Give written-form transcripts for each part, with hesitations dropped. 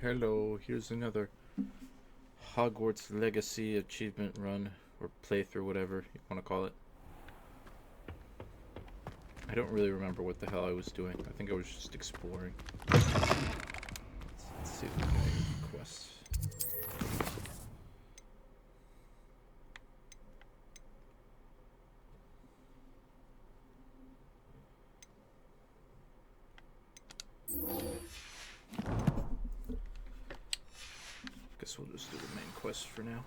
Hello, here's another Hogwarts Legacy achievement run, or playthrough, whatever you want to call it. I don't really remember what the hell I was doing. I think I was just exploring. Let's see if we got any quests. Guess we'll just do the main quest for now.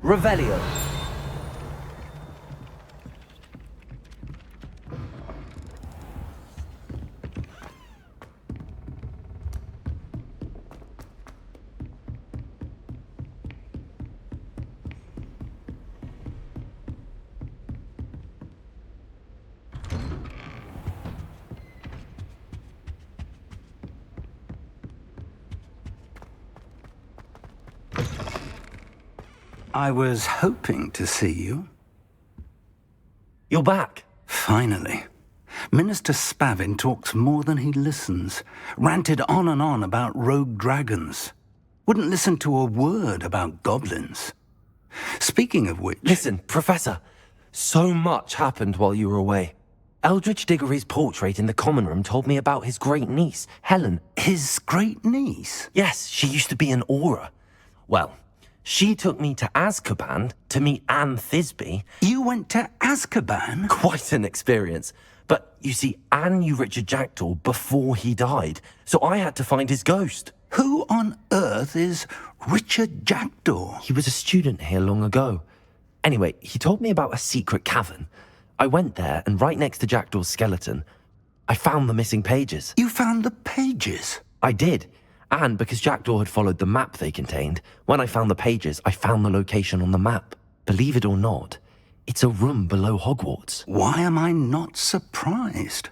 Revelio. I was hoping to see you. You're back. Finally. Minister Spavin talks more than he listens. Ranted on and on about rogue dragons. Wouldn't listen to a word about goblins. Speaking of which... Listen, Professor. So much happened while you were away. Eldridge Diggory's portrait in the common room told me about his great niece, Helen. His great niece? Yes, she used to be an Auror. Well, she took me to Azkaban to meet Anne Thisbe. You went to Azkaban? Quite an experience. But you see, Anne knew Richard Jackdaw before he died, so I had to find his ghost. Who on earth is Richard Jackdaw? He was a student here long ago. Anyway, he told me about a secret cavern. I went there, and right next to Jackdaw's skeleton, I found the missing pages. You found the pages? I did. And because Jackdaw had followed the map they contained, when I found the pages, I found the location on the map. Believe it or not, it's a room below Hogwarts. Why am I not surprised?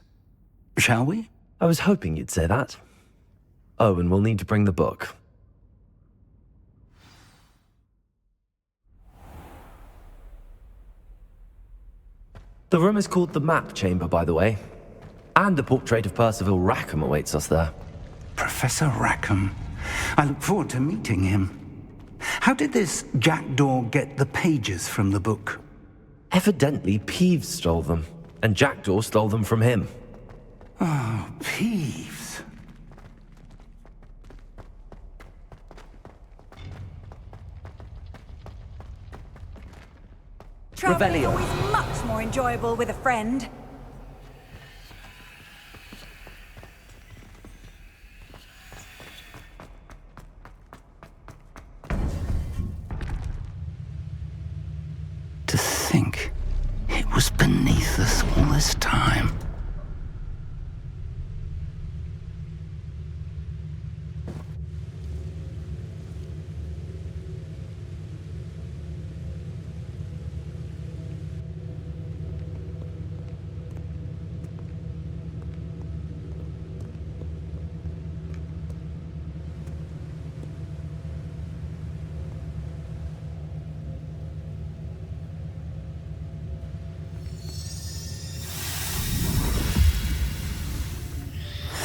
Shall we? I was hoping you'd say that. Oh, and we'll need to bring the book. The room is called the Map Chamber, by the way. And the portrait of Percival Rackham awaits us there. Professor Rackham. I look forward to meeting him. How did this Jackdaw get the pages from the book? Evidently, Peeves stole them, and Jackdaw stole them from him. Oh, Peeves. Traveling Revelio. always much more enjoyable with a friend. To think it was beneath us all this time.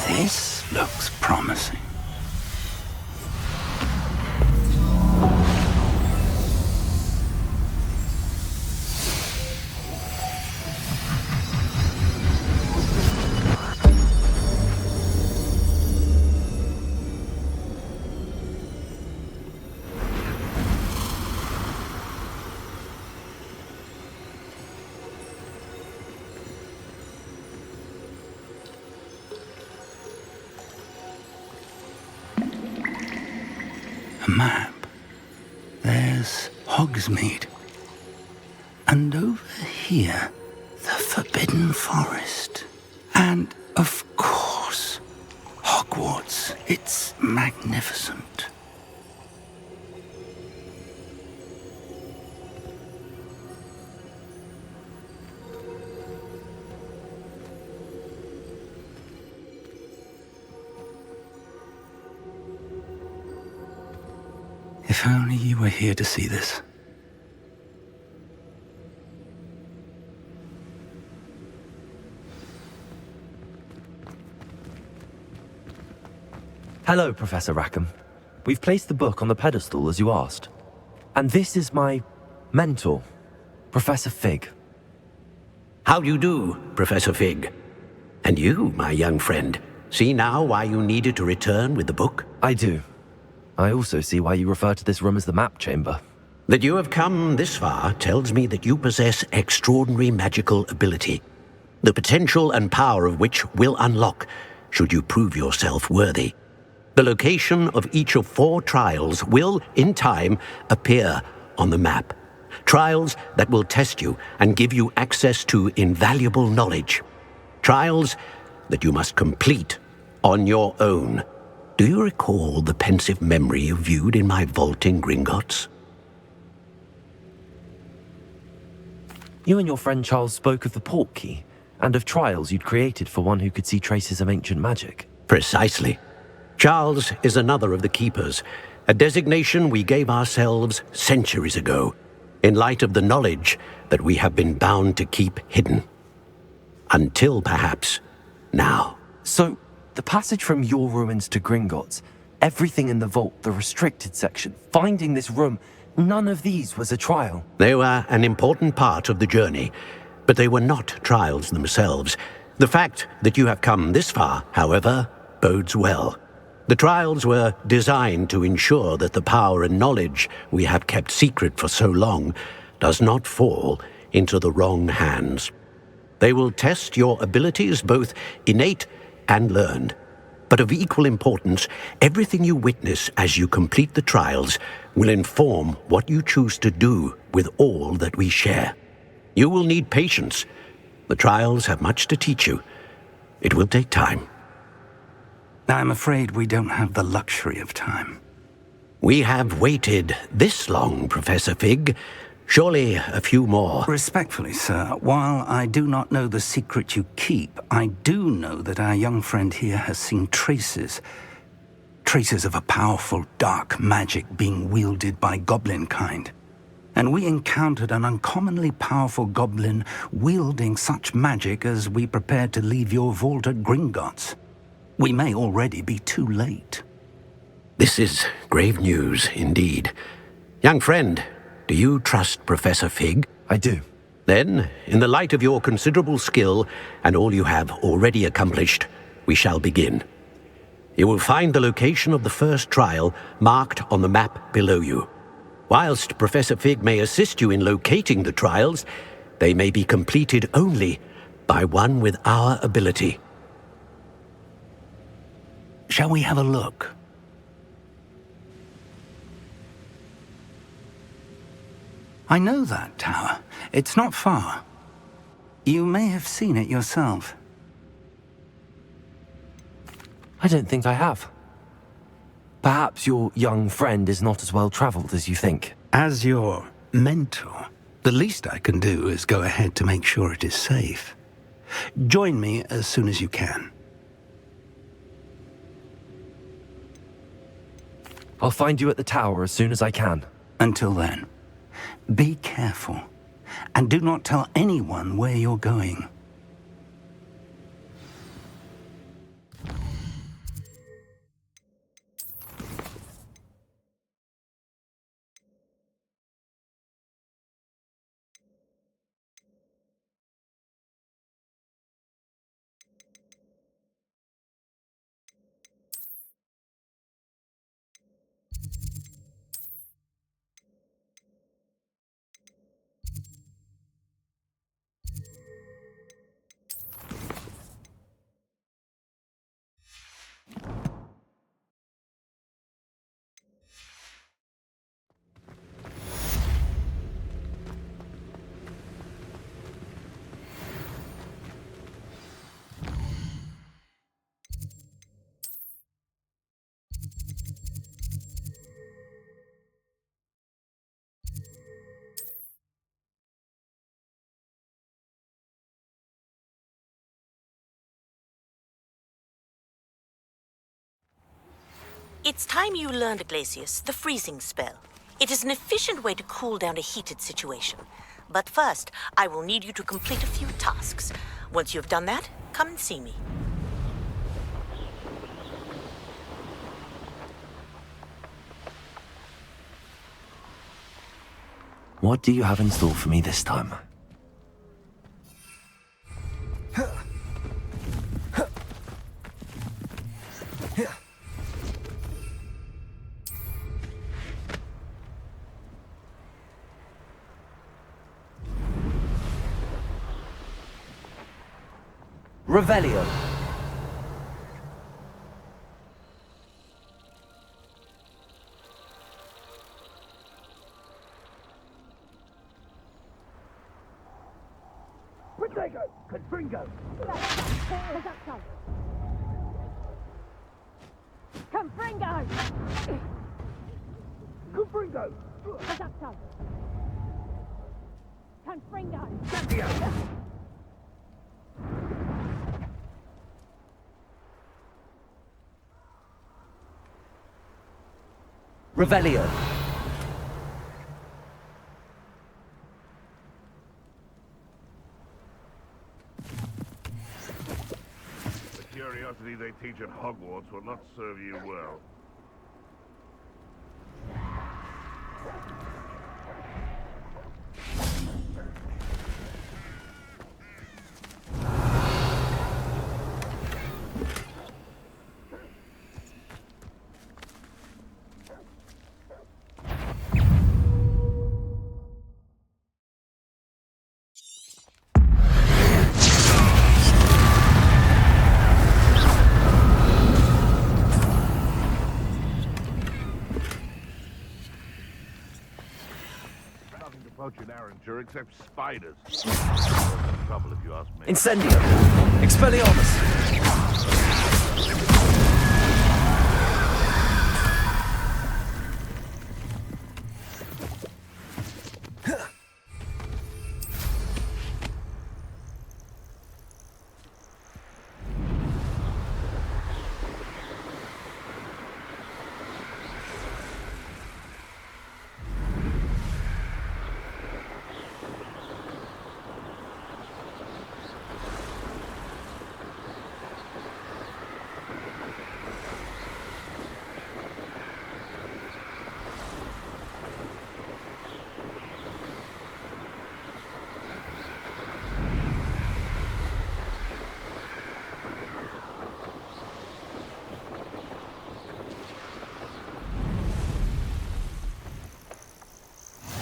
This looks promising. A map. There's Hogsmeade. And over here, the Forbidden Forest. And, of course, Hogwarts. It's magnificent. If only you were here to see this. Hello, Professor Rackham. We've placed the book on the pedestal as you asked. And this is my mentor, Professor Fig. How do you do, Professor Fig? And you, my young friend, see now why you needed to return with the book? I do. I also see why you refer to this room as the map chamber. That you have come this far tells me that you possess extraordinary magical ability, the potential and power of which will unlock should you prove yourself worthy. The location of each of 4 trials will, in time, appear on the map. Trials that will test you and give you access to invaluable knowledge. Trials that you must complete on your own. Do you recall the pensive memory you viewed in my vault in Gringotts? You and your friend Charles spoke of the port key, and of trials you'd created for one who could see traces of ancient magic. Precisely. Charles is another of the Keepers, a designation we gave ourselves centuries ago, in light of the knowledge that we have been bound to keep hidden. Until, perhaps, now. So, the passage from your ruins to Gringotts, everything in the vault, the restricted section, finding this room, none of these was a trial. They were an important part of the journey, but they were not trials themselves. The fact that you have come this far, however, bodes well. The trials were designed to ensure that the power and knowledge we have kept secret for so long does not fall into the wrong hands. They will test your abilities, both innate and learned. But of equal importance, everything you witness as you complete the trials will inform what you choose to do with all that we share. You will need patience. The trials have much to teach you. It will take time. I'm afraid we don't have the luxury of time. We have waited this long, Professor Fig. Surely a few more. Respectfully, sir, while I do not know the secret you keep, I do know that our young friend here has seen traces of a powerful dark magic being wielded by goblin kind. And we encountered an uncommonly powerful goblin wielding such magic as we prepared to leave your vault at Gringotts. We may already be too late. This is grave news indeed. Young friend, do you trust Professor Fig? I do. Then, in the light of your considerable skill and all you have already accomplished, we shall begin. You will find the location of the first trial marked on the map below you. Whilst Professor Fig may assist you in locating the trials, they may be completed only by one with our ability. Shall we have a look? I know that tower. It's not far. You may have seen it yourself. I don't think I have. Perhaps your young friend is not as well traveled as you think. As your mentor, the least I can do is go ahead to make sure it is safe. Join me as soon as you can. I'll find you at the tower as soon as I can. Until then, be careful, and do not tell anyone where you're going. It's time you learned, Glacius, the freezing spell. It is an efficient way to cool down a heated situation. But first, I will need you to complete a few tasks. Once you have done that, come and see me. What do you have in store for me this time? Revelio. Protego! Confringo! Confringo! Confringo! Confringo! Revelio. The curiosity they teach at Hogwarts will not serve you well. Nothing to poach in Arranger except spiders. Trouble if you ask me. Incendio. Expelliarmus.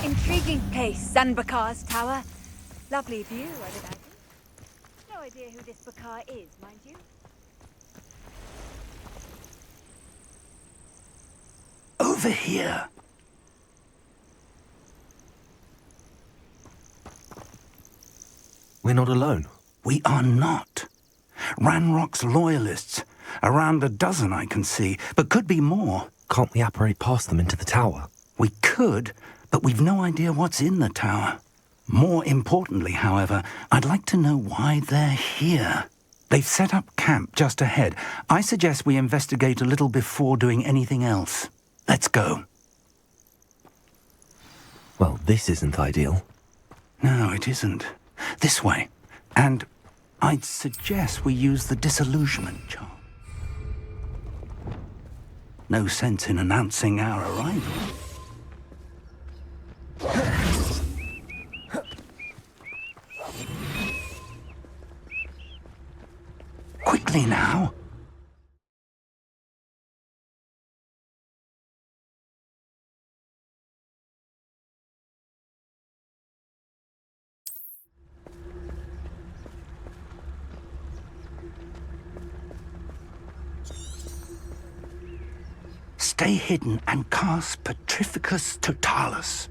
Intriguing place, Zanbakar's tower. Lovely view, I would imagine. No idea who this Bakar is, mind you. Over here. We're not alone. We are not. Ranrock's loyalists. Around a dozen I can see, but could be more. Can't we apparate past them into the tower? We could, but we've no idea what's in the tower. More importantly, however, I'd like to know why they're here. They've set up camp just ahead. I suggest we investigate a little before doing anything else. Let's go. Well, this isn't ideal. No, it isn't. This way. And I'd suggest we use the disillusionment charm. No sense in announcing our arrival. Quickly now. Stay hidden and cast Petrificus Totalis.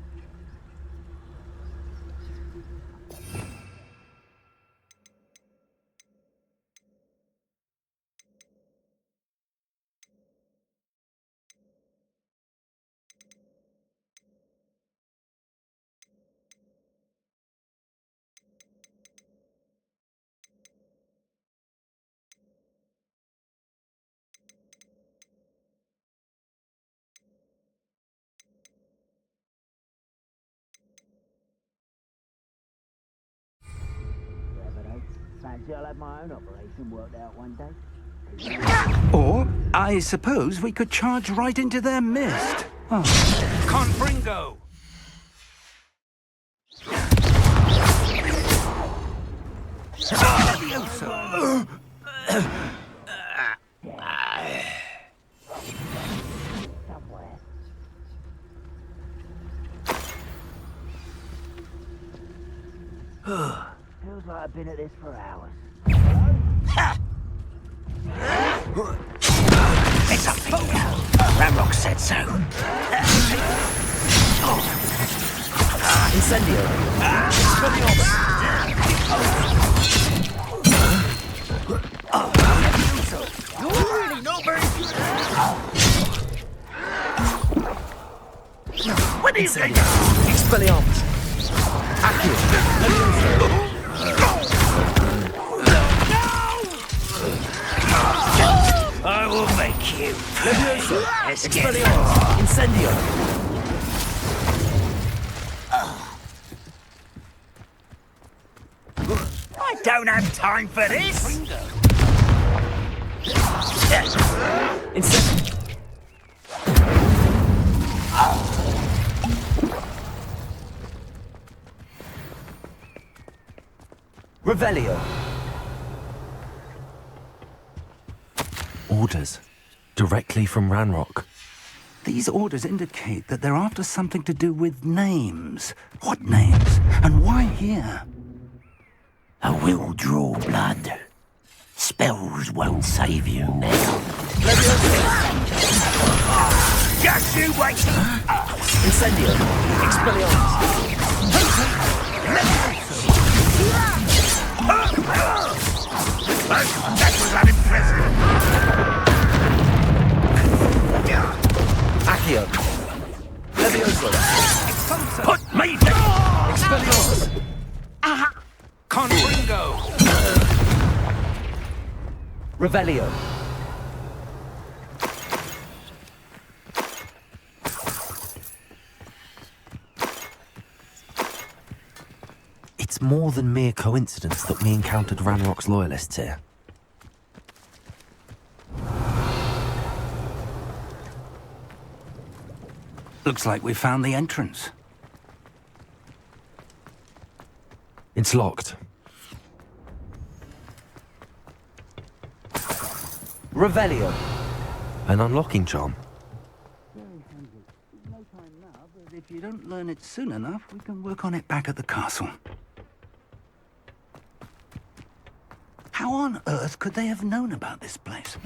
fancy I'll have my own operation worked out one day. Or, I suppose we could charge right into their midst. Oh. Confringo! Feels like I've been at this for hours. It's a failure! Ramrock said so. Incendio. You're really not very good. What do you think? Expelliarmus. Accio. I will make you. Expelliarmus. Incendio. I don't have time for this. Incendio. Revelio. Orders. Directly from Ranrock. These orders indicate that they're after something to do with names. What names? And why here? I will draw blood. Spells won't save you now. Just you wait! Incendio. Expelliarmus. That was unimpressive. Accio. Levioso. Put me down! Expelliarmus. Confringo! Revelio. It's more than mere coincidence that we encountered Ranrock's loyalists here. Looks like we found the entrance. It's locked. Revelio. An unlocking charm. Very handy. No time now, but if you don't learn it soon enough, we can work on it back at the castle. How on earth could they have known about this place?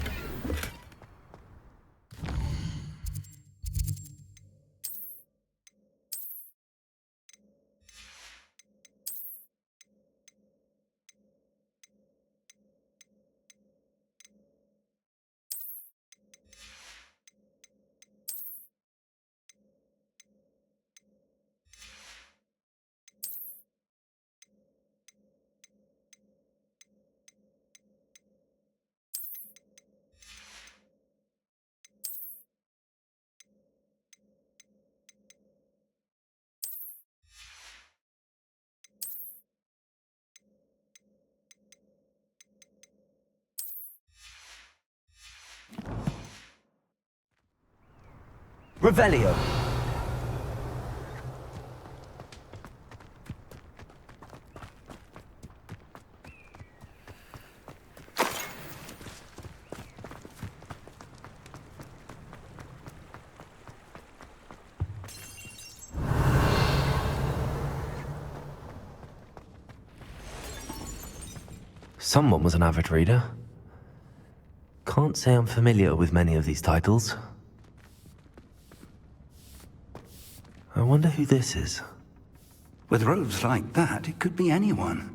Revelio. Someone was an avid reader. Can't say I'm familiar with many of these titles. I wonder who this is. With robes like that, it could be anyone.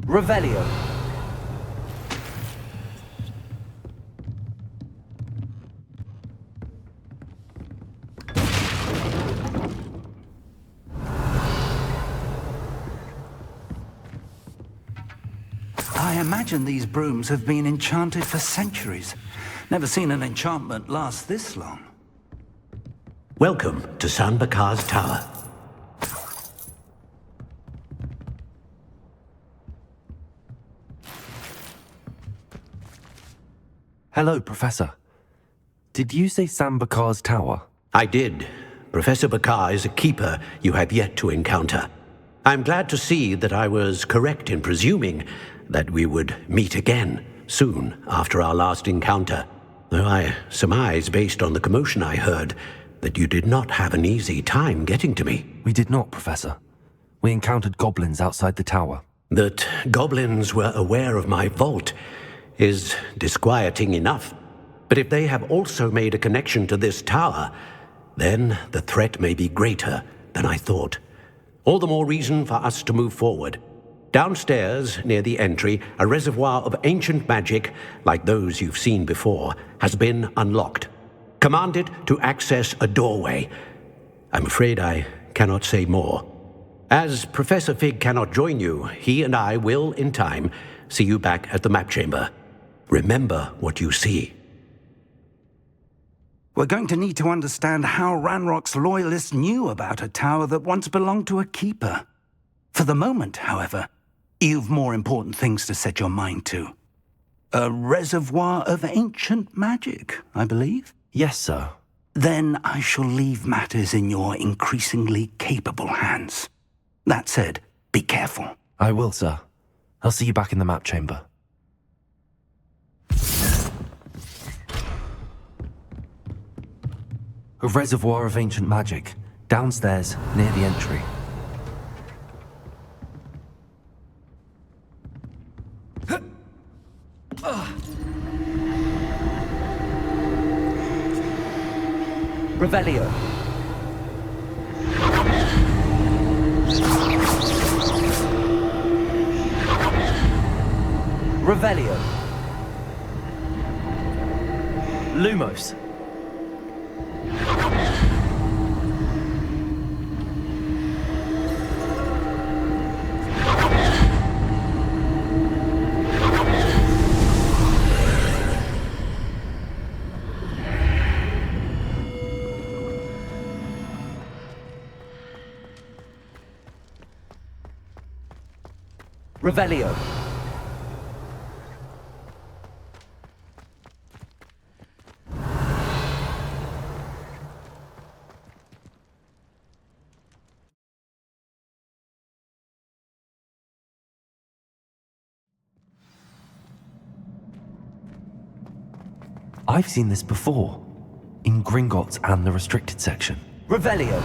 Revelio. I imagine these brooms have been enchanted for centuries. Never seen an enchantment last this long. Welcome to San Bakar's Tower. Hello, Professor. Did you say Sam Bakar's tower? I did. Professor Bakar is a keeper you have yet to encounter. I'm glad to see that I was correct in presuming that we would meet again soon after our last encounter, though I surmise, based on the commotion I heard, that you did not have an easy time getting to me. We did not, Professor. We encountered goblins outside the tower. That goblins were aware of my vault is disquieting enough. But if they have also made a connection to this tower, then the threat may be greater than I thought. All the more reason for us to move forward. Downstairs, near the entry, a reservoir of ancient magic, like those you've seen before, has been unlocked. Command it to access a doorway. I'm afraid I cannot say more. As Professor Fig cannot join you, he and I will, in time, see you back at the map chamber. Remember what you see. We're going to need to understand how Ranrock's loyalists knew about a tower that once belonged to a keeper. For the moment, however, you've more important things to set your mind to. A reservoir of ancient magic, I believe? Yes, sir. Then I shall leave matters in your increasingly capable hands. That said, be careful. I will, sir. I'll see you back in the map chamber. A reservoir of ancient magic, downstairs near the entry. Revelio. Revelio. Lumos. Revelio. I've seen this before, in Gringotts and the restricted section. Revelio.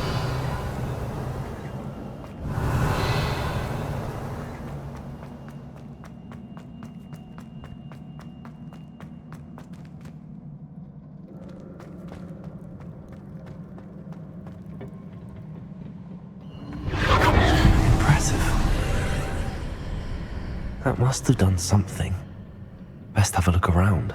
That must have done something. Best have a look around.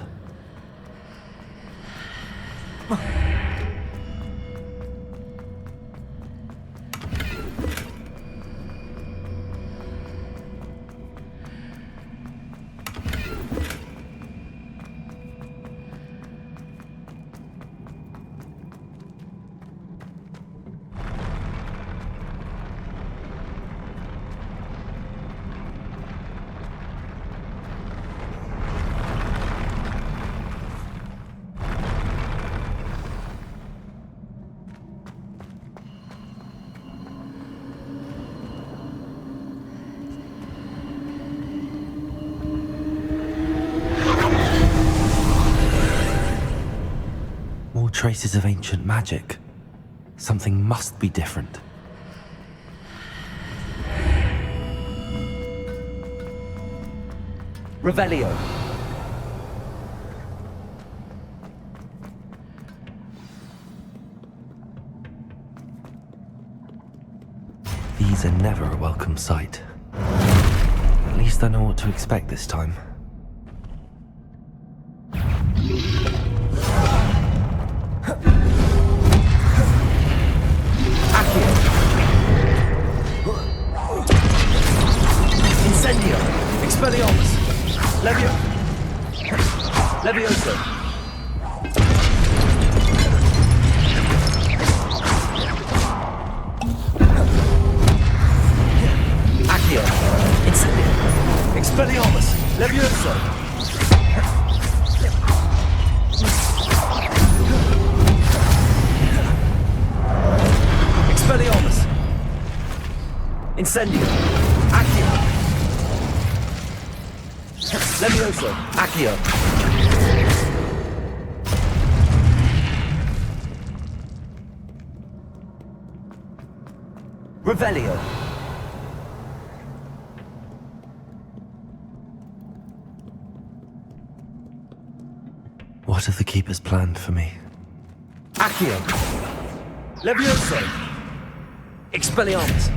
More traces of ancient magic. Something must be different. Revelio. These are never a welcome sight. At least I know what to expect this time. Incendio. Expelliarmus. Levioso. Expelliarmus! Levioso! Expelliarmus! Incendio! Accio! Levioso! Accio! Revelio! What have the Keepers planned for me? Accio! Levioso! Expelliarmus!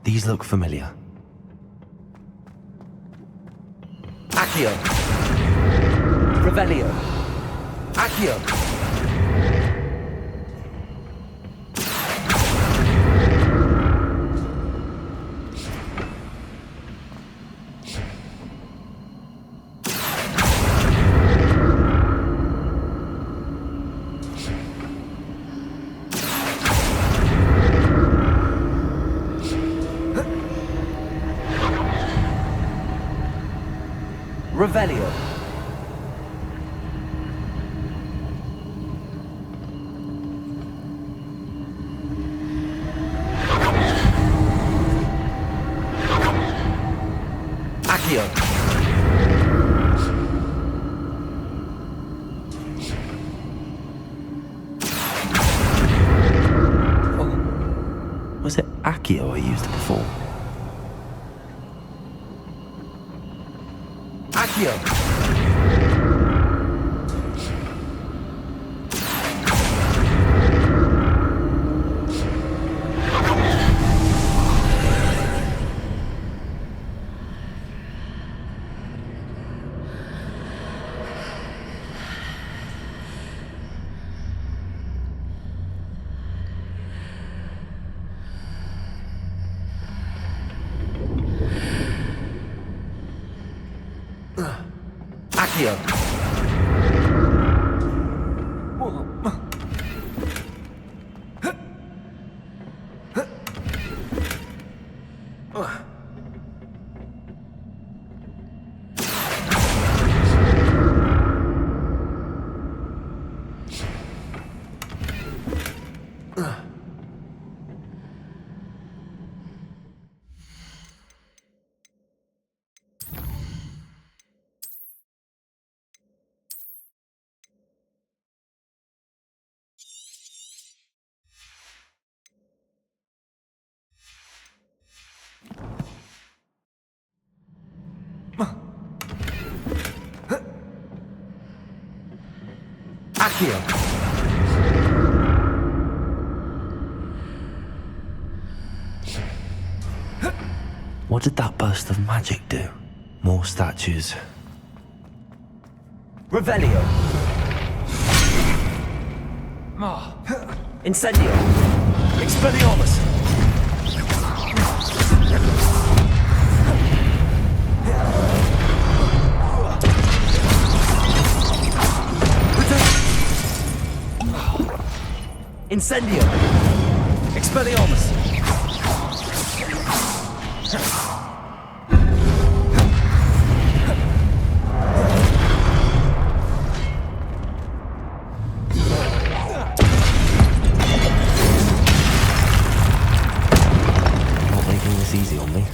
These look familiar. Accio! Revelio! Accio! Revelio! Accio! Was it Accio I used before? Accio! Accio! Accio! What did that burst of magic do? More statues. Revelio! Incendio! Expelliarmus! Incendio! Expelliarmus! Not making this easy on me.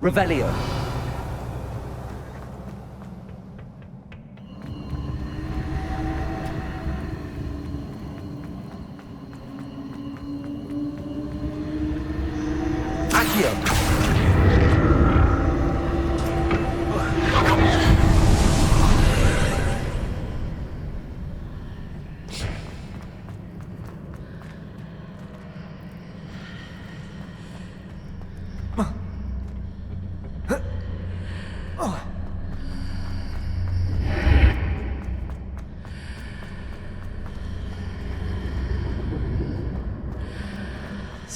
Revelio! Accio!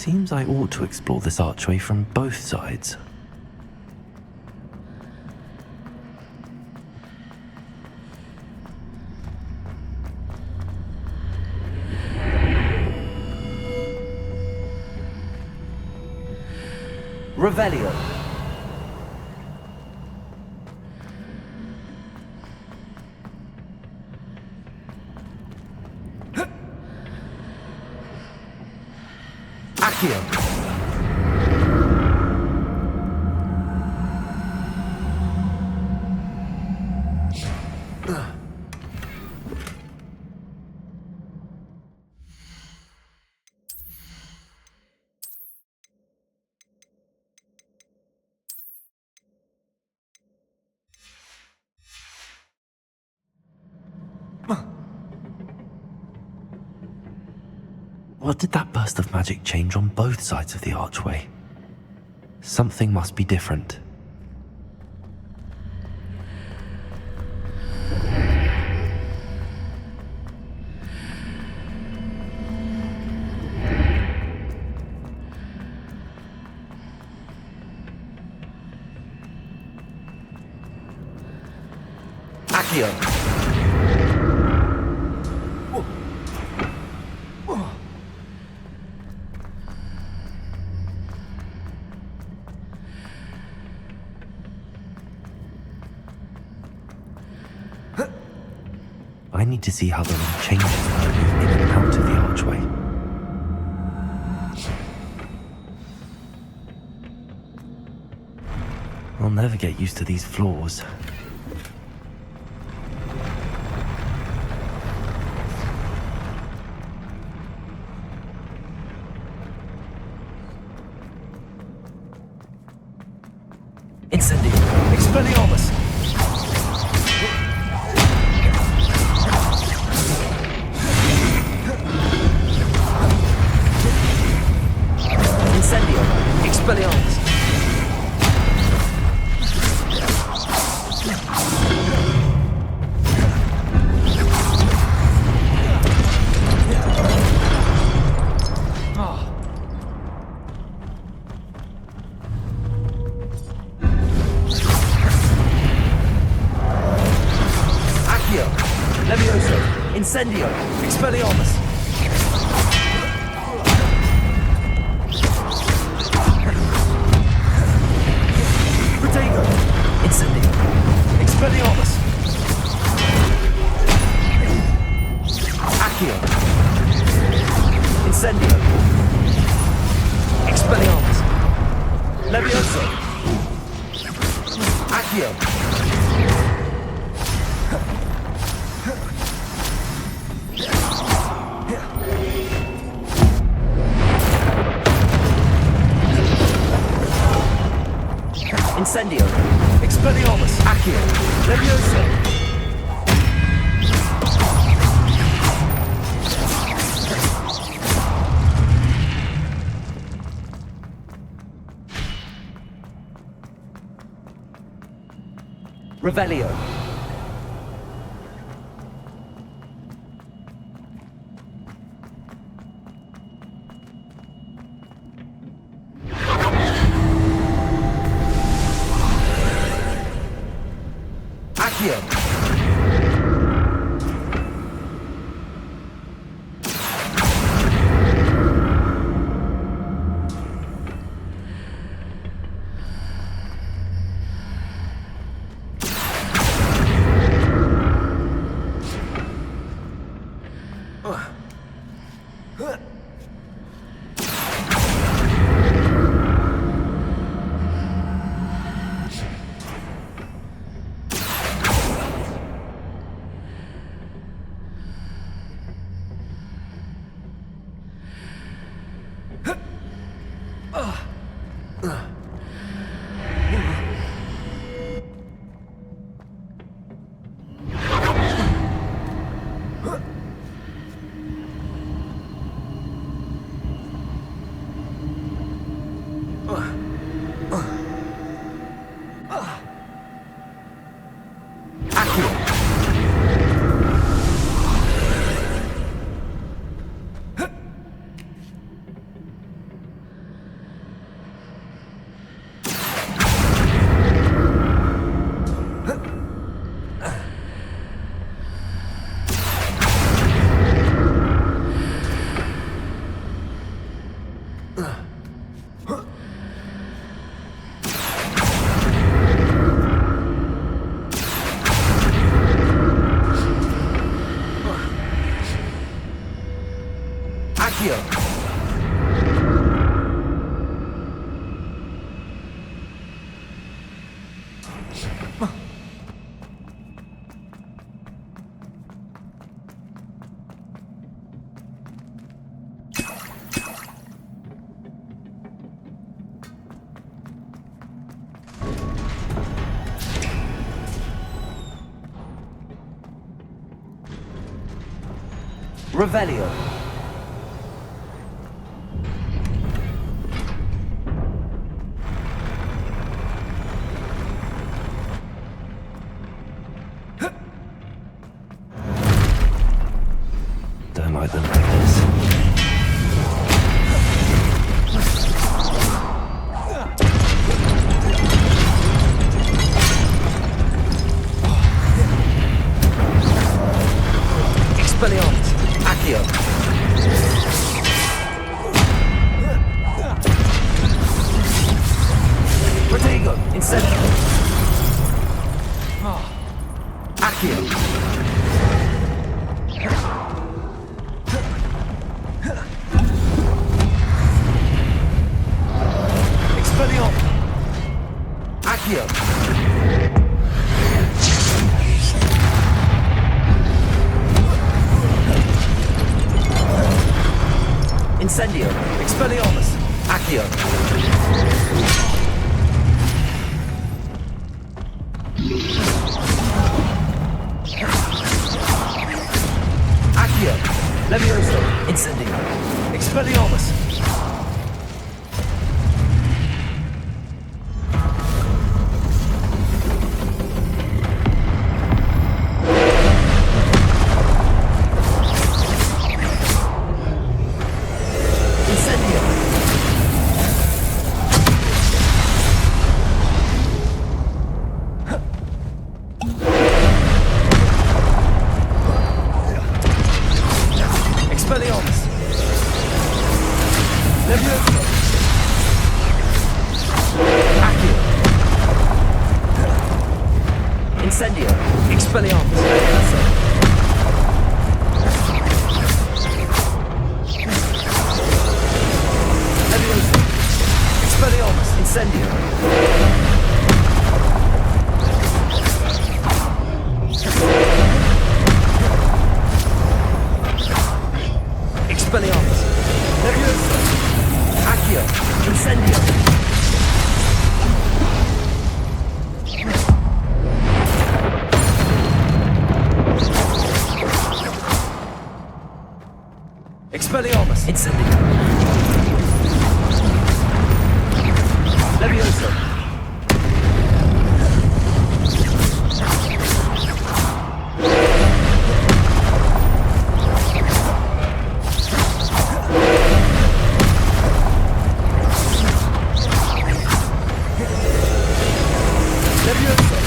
Seems I ought to explore this archway from both sides. Revelio. Accio. What did that burst of magic change on both sides of the archway? Something must be different. Accio. I need to see how the room changes when I move in and out of the archway. I'll never get used to these floors. Incendio. Expelliarmus. Incendio. Expelliarmus. Accio. Levioso. Incendio. Expelliarmus. Protego. Incendio. Expelliarmus. Accio. Incendio. Expelliarmus. Levioso. Accio. Incendio. Expelliarmus. Accio. Levioso. Revelio. Accio. Revelio. Don't like them like this. Expelliarmus. Accio. Protego. Incendio. Accio. Expelliarmus. Accio. Incendio. Expelliarmus. Accio. Accio. Levioso. Incendio. Expelliarmus. Incendio. Expelliarmus. Levioso. Accio. Incendio. Expelliarmus. Levioso. Levioso. Expelliarmus. Incendio. Expelliarmus. Levioso. Accio. Incendio. Expelliarmus. Incendio. Levioso. Levioso.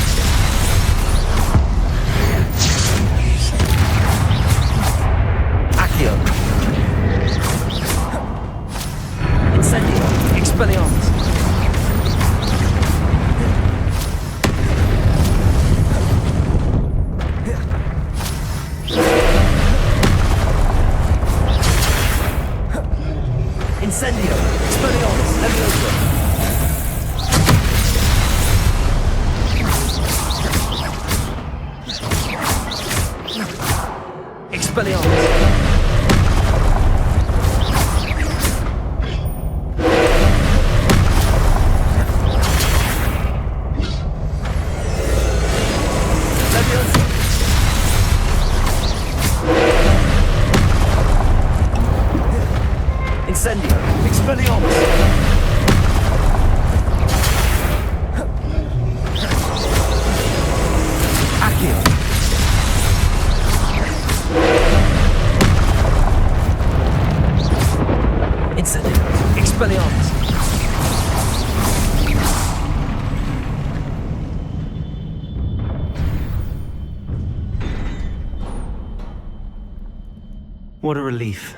Accio. Incendio. Expelliarmus. Incendio. Expelliarmus. Levioso. Expelliarmus. Levioso. Incendio. Expelliarmus. Accio. Incendio. Expelliarmus. What a relief.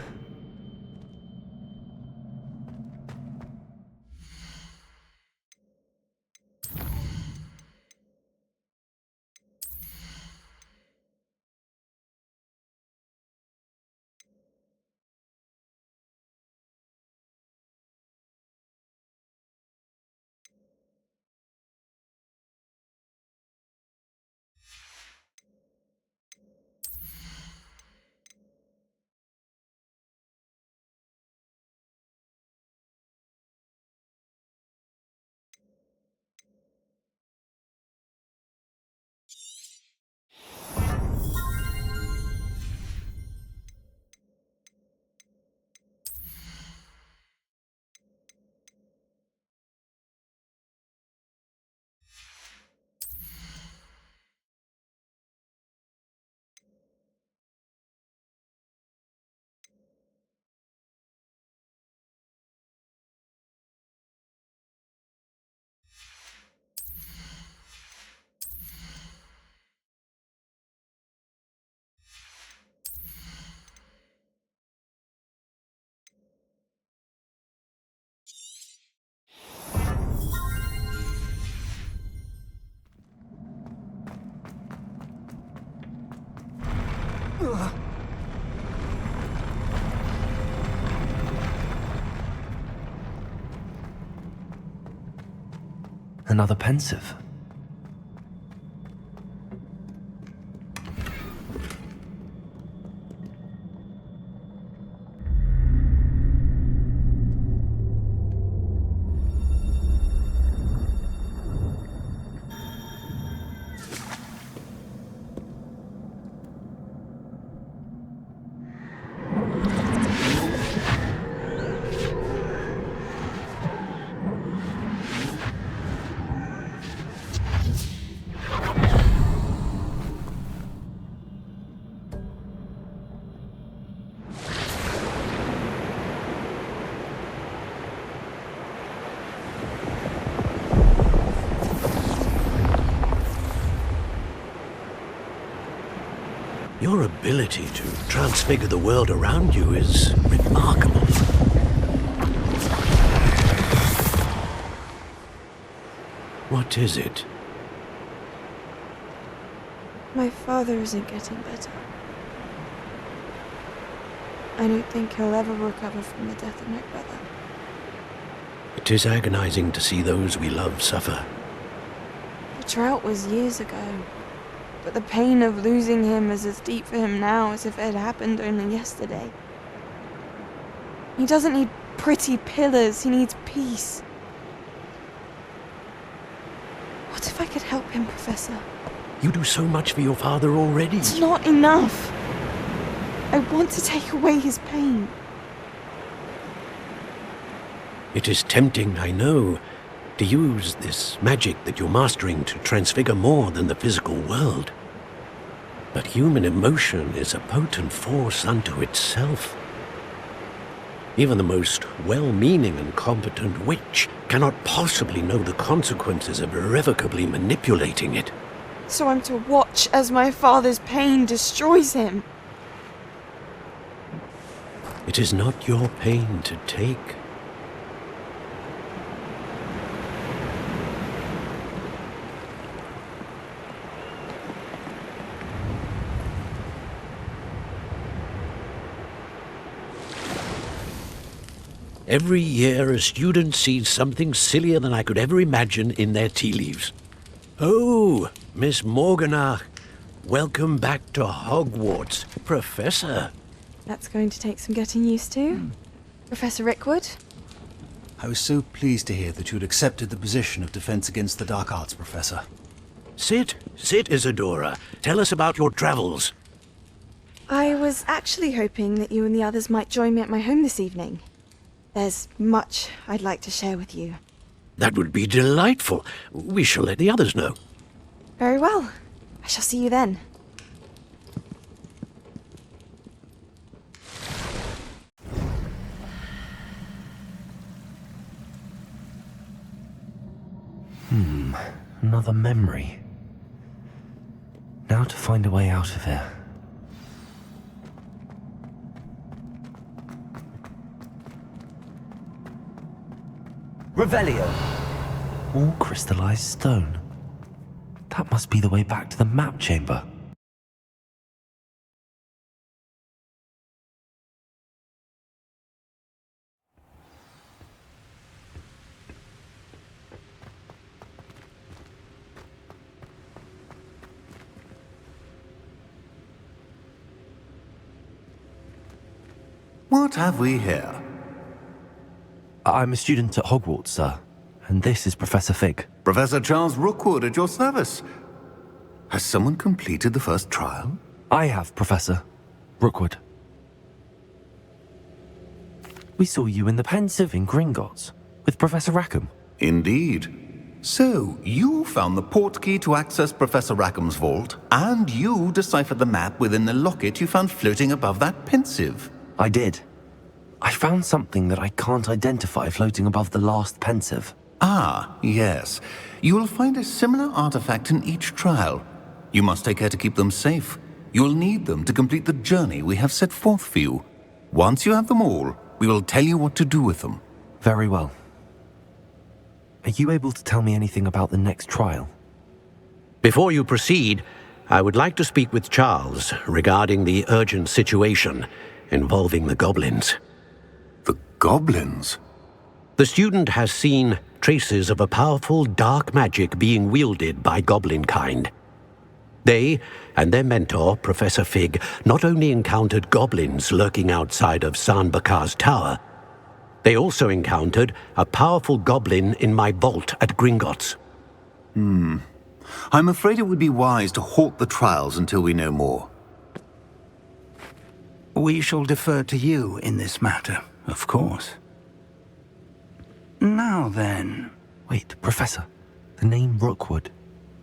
Another pensive. Your ability to transfigure the world around you is remarkable. What is it? My father isn't getting better. I don't think he'll ever recover from the death of my brother. It is agonizing to see those we love suffer. The drought was years ago, but the pain of losing him is as deep for him now as if it had happened only yesterday. He doesn't need pretty pillars, he needs peace. What if I could help him, Professor? You do so much for your father already. It's not enough. I want to take away his pain. It is tempting, I know, to use this magic that you're mastering to transfigure more than the physical world. But human emotion is a potent force unto itself. Even the most well-meaning and competent witch cannot possibly know the consequences of irrevocably manipulating it. So I'm to watch as my father's pain destroys him. It is not your pain to take. Every year a student sees something sillier than I could ever imagine in their tea leaves. Oh, Miss Morganach, welcome back to Hogwarts, Professor. That's going to take some getting used to. Professor Rickwood? I was so pleased to hear that you had accepted the position of Defense Against the Dark Arts, Professor. Sit, Isadora. Tell us about your travels. I was actually hoping that you and the others might join me at my home this evening. There's much I'd like to share with you. That would be delightful. We shall let the others know. Very well. I shall see you then. Another memory. Now to find a way out of here. Revelio. All crystallized stone. That must be the way back to the map chamber. What have we here? I'm a student at Hogwarts, sir. And this is Professor Fig. Professor Charles Rookwood at your service. Has someone completed the first trial? I have, Professor Rookwood. We saw you in the Pensive in Gringotts with Professor Rackham. Indeed. So, you found the portkey to access Professor Rackham's vault, and you deciphered the map within the locket you found floating above that Pensive. I did. I found something that I can't identify floating above the last Pensive. Ah, yes. You will find a similar artifact in each trial. You must take care to keep them safe. You will need them to complete the journey we have set forth for you. Once you have them all, we will tell you what to do with them. Very well. Are you able to tell me anything about the next trial? Before you proceed, I would like to speak with Charles regarding the urgent situation involving the goblins. The goblins? The student has seen traces of a powerful dark magic being wielded by goblin kind. They and their mentor, Professor Fig, not only encountered goblins lurking outside of San Bakar's tower, they also encountered a powerful goblin in my vault at Gringotts. I'm afraid it would be wise to halt the trials until we know more. We shall defer to you in this matter, of course. Now then... Wait, Professor. The name Rookwood.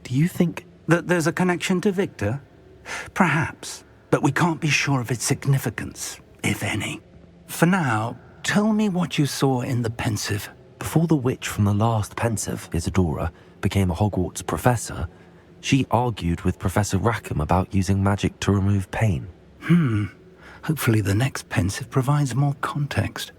Do you think... that there's a connection to Victor? Perhaps, but we can't be sure of its significance, if any. For now, tell me what you saw in the pensive. Before the witch from the last pensive, Isadora, became a Hogwarts professor, she argued with Professor Rackham about using magic to remove pain. Hopefully the next pensive provides more context.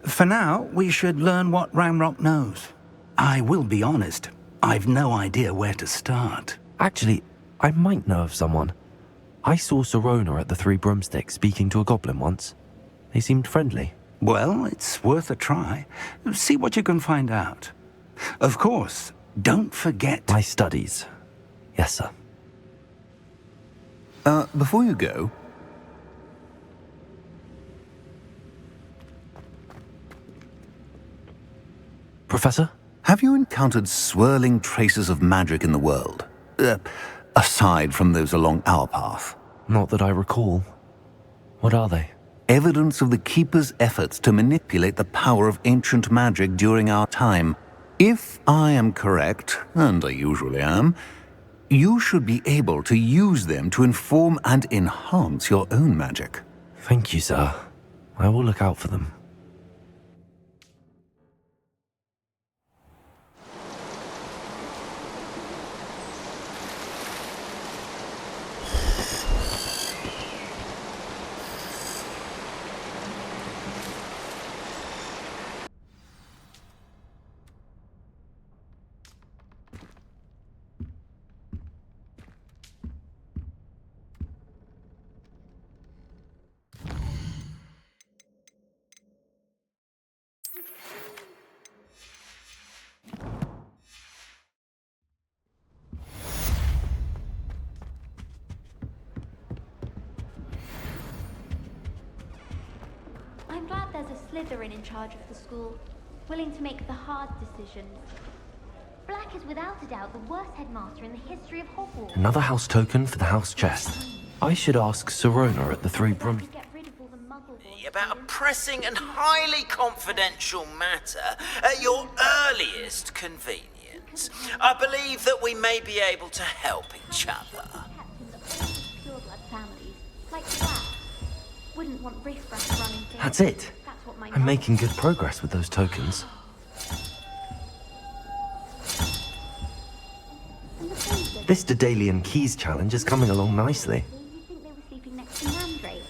For now, we should learn what Ramrock knows. I will be honest, I've no idea where to start. Actually, I might know of someone. I saw Sirona at the Three Broomsticks speaking to a goblin once. They seemed friendly. Well, it's worth a try. See what you can find out. Of course, don't forget... My studies. Yes, sir. Before you go... Professor? Have you encountered swirling traces of magic in the world? Aside from those along our path? Not that I recall. What are they? Evidence of the Keeper's efforts to manipulate the power of ancient magic during our time. If I am correct, and I usually am, you should be able to use them to inform and enhance your own magic. Thank you, sir. I will look out for them. I'm glad there's a Slytherin in charge of the school, willing to make the hard decisions. Black is without a doubt the worst headmaster in the history of Hogwarts. Another house token for the house chest. I should ask Sirona at the Three Broomsticks. About a pressing and highly confidential matter at your earliest convenience. I believe that we may be able to help each other. Pure blood families, like Black, wouldn't want riffraff running things. That's it. That's what my I'm making good progress with those tokens. This Daedalian Keys challenge is coming along nicely. You think they were sleeping next to mandrakes?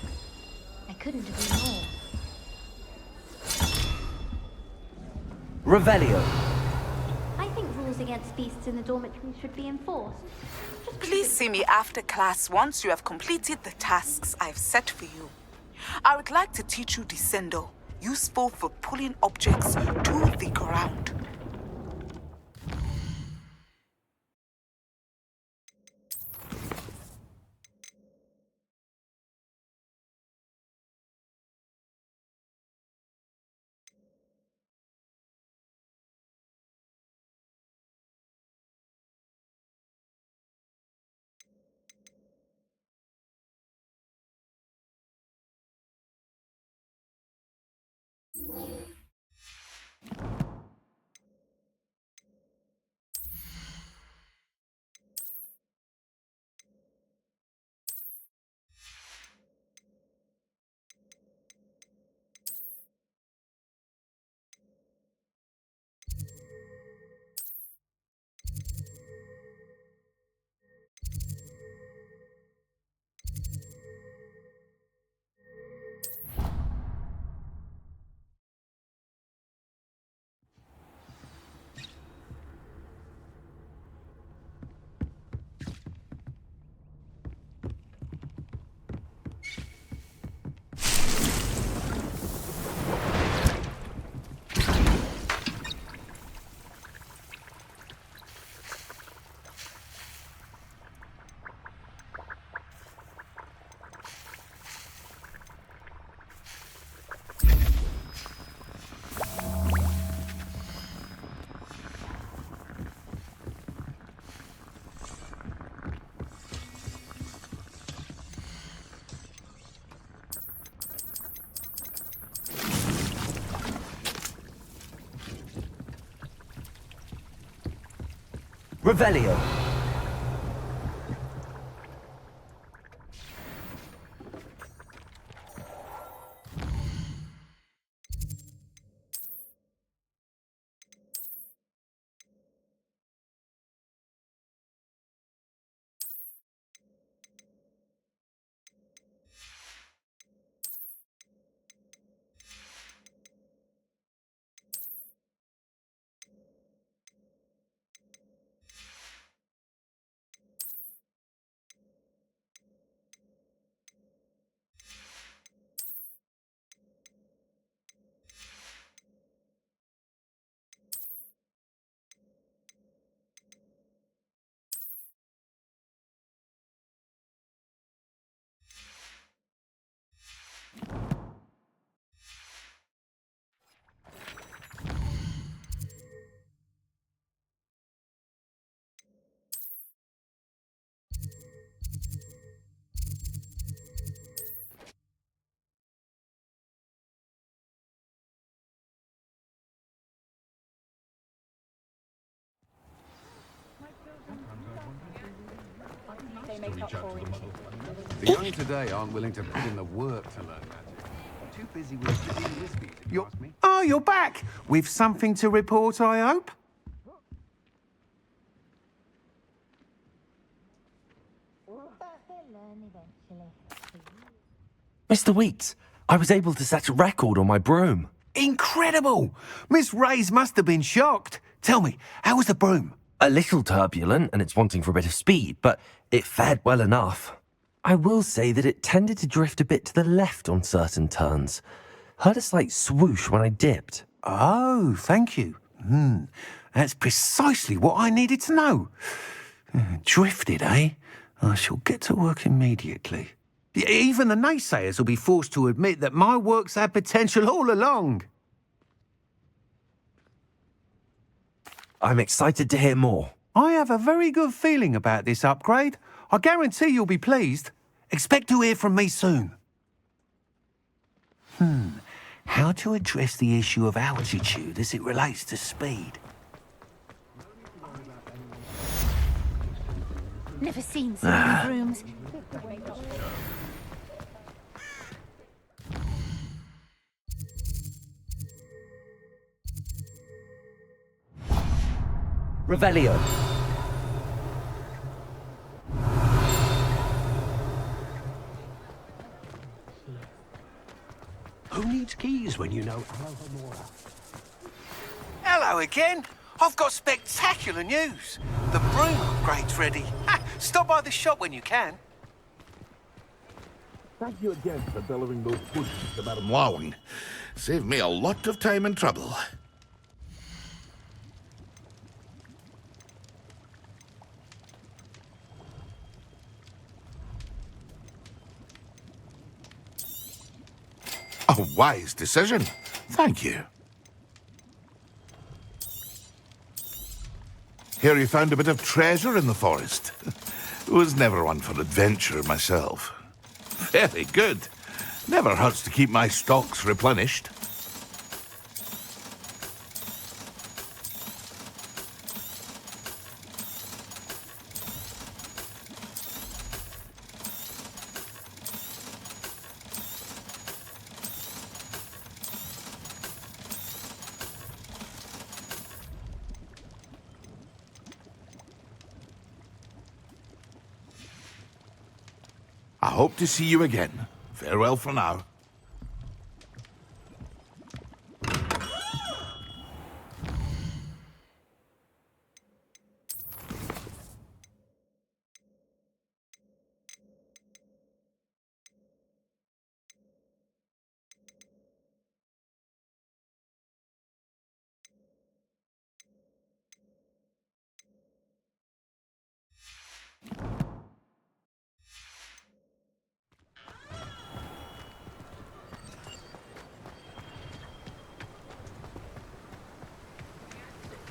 I couldn't agree more. Revelio. I think rules against beasts in the dormitories should be enforced. Please see me after class once you have completed the tasks I've set for you. I would like to teach you Descendo, useful for pulling objects to the ground. Revelio. The young today aren't willing to put in the work to learn magic. Too busy with sipping whiskey, if you ask me. Oh, you're back! With something to report, I hope? Mr. Weeks, I was able to set a record on my broom. Incredible! Miss Ray's must have been shocked. Tell me, how was the broom? A little turbulent, and it's wanting for a bit of speed, but it fared well enough. I will say that it tended to drift a bit to the left on certain turns. Heard a slight swoosh when I dipped. Oh, thank you. That's precisely what I needed to know. Drifted, eh? I shall get to work immediately. Even the naysayers will be forced to admit that my work's had potential all along. I'm excited to hear more. I have a very good feeling about this upgrade. I guarantee you'll be pleased. Expect to hear from me soon. How to address the issue of altitude as it relates to speed? Never seen so many brooms. Revelio. Who needs keys when you know? Hello again. I've got spectacular news. The broom upgrade's ready. Stop by the shop when you can. Thank you again for delivering those pushes to Madame Lowing. Saved me a lot of time and trouble. A wise decision. Thank you. Hear you found a bit of treasure in the forest. Was never one for adventure myself. Very good. Never hurts to keep my stocks replenished. I hope to see you again. Farewell for now.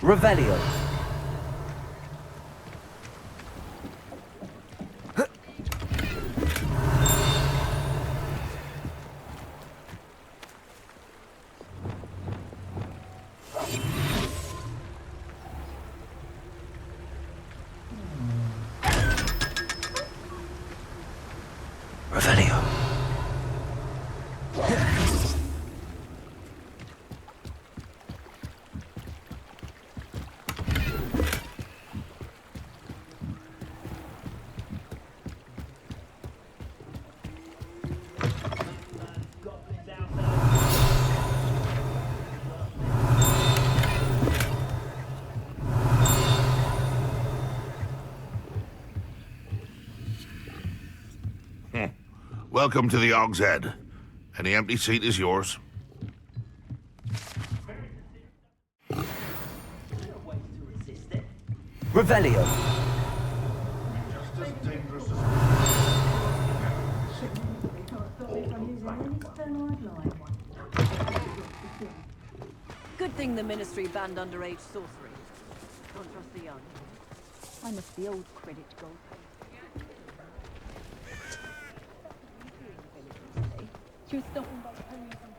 Revelio. Revelio. Welcome to the Og's Head. Any empty seat is yours. Revelio. Good thing the Ministry banned underage sorcery. Can't trust the young. I must be old credit gold. She was stopping by ponies and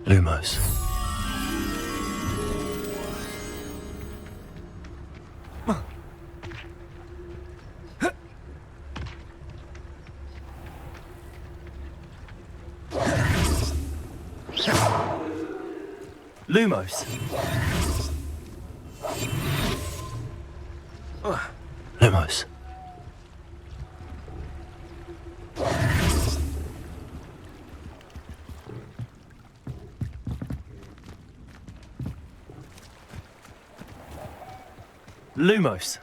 Lumos. Lumos. Lumos. Lumos.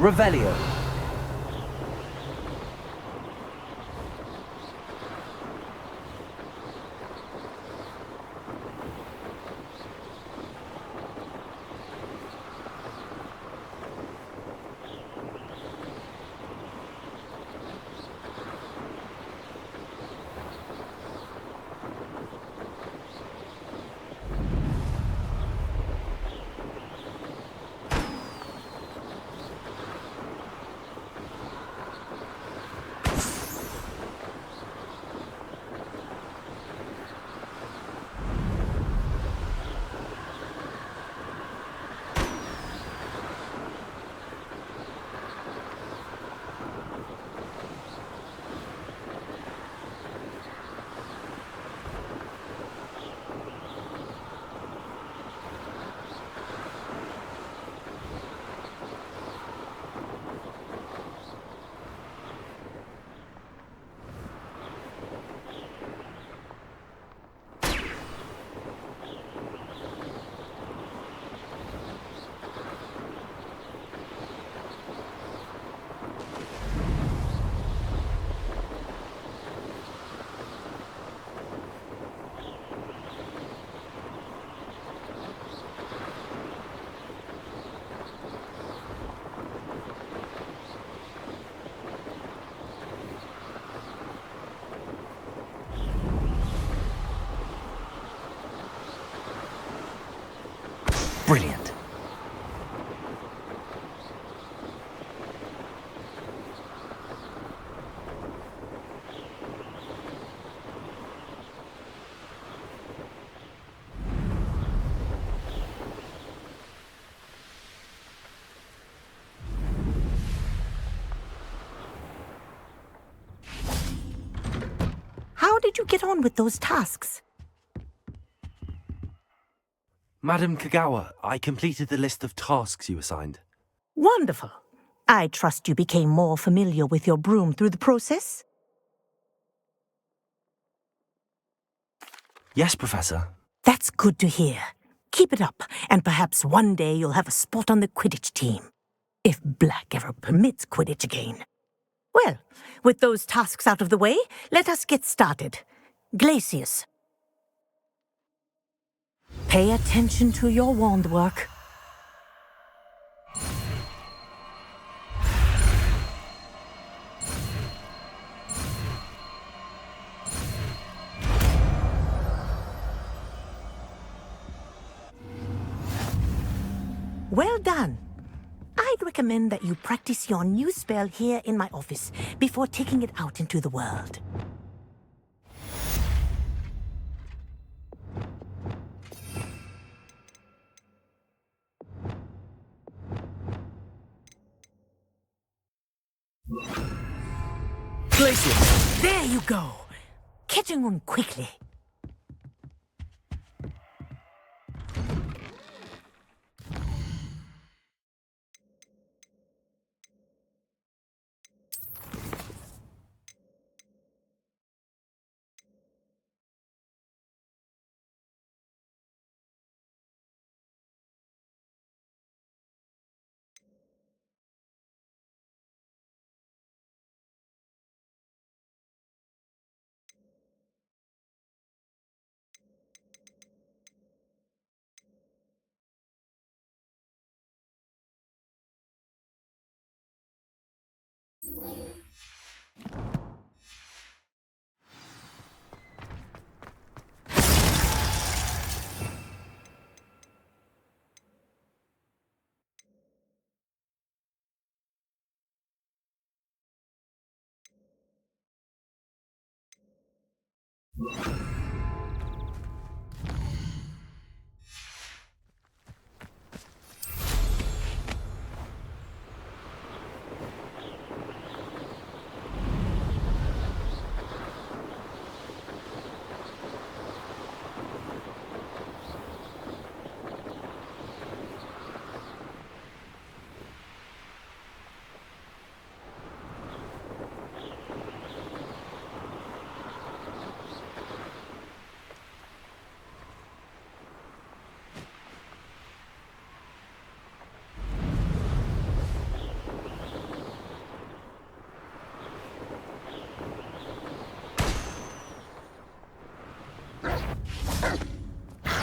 Revelio. Brilliant. How did you get on with those tasks? Madam Kagawa, I completed the list of tasks you assigned. Wonderful. I trust you became more familiar with your broom through the process? Yes, Professor. That's good to hear. Keep it up, and perhaps one day you'll have a spot on the Quidditch team. If Black ever permits Quidditch again. Well, with those tasks out of the way, let us get started. Glacius. Pay attention to your wand work. Well done. I'd recommend that you practice your new spell here in my office before taking it out into the world. Glacius! There you go. Catching on quickly.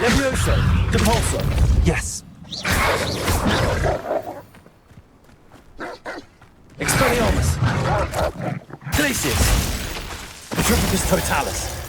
Levioso! Depulso! Yes. Expelliarmus! Glacius! Triplicus Totalis!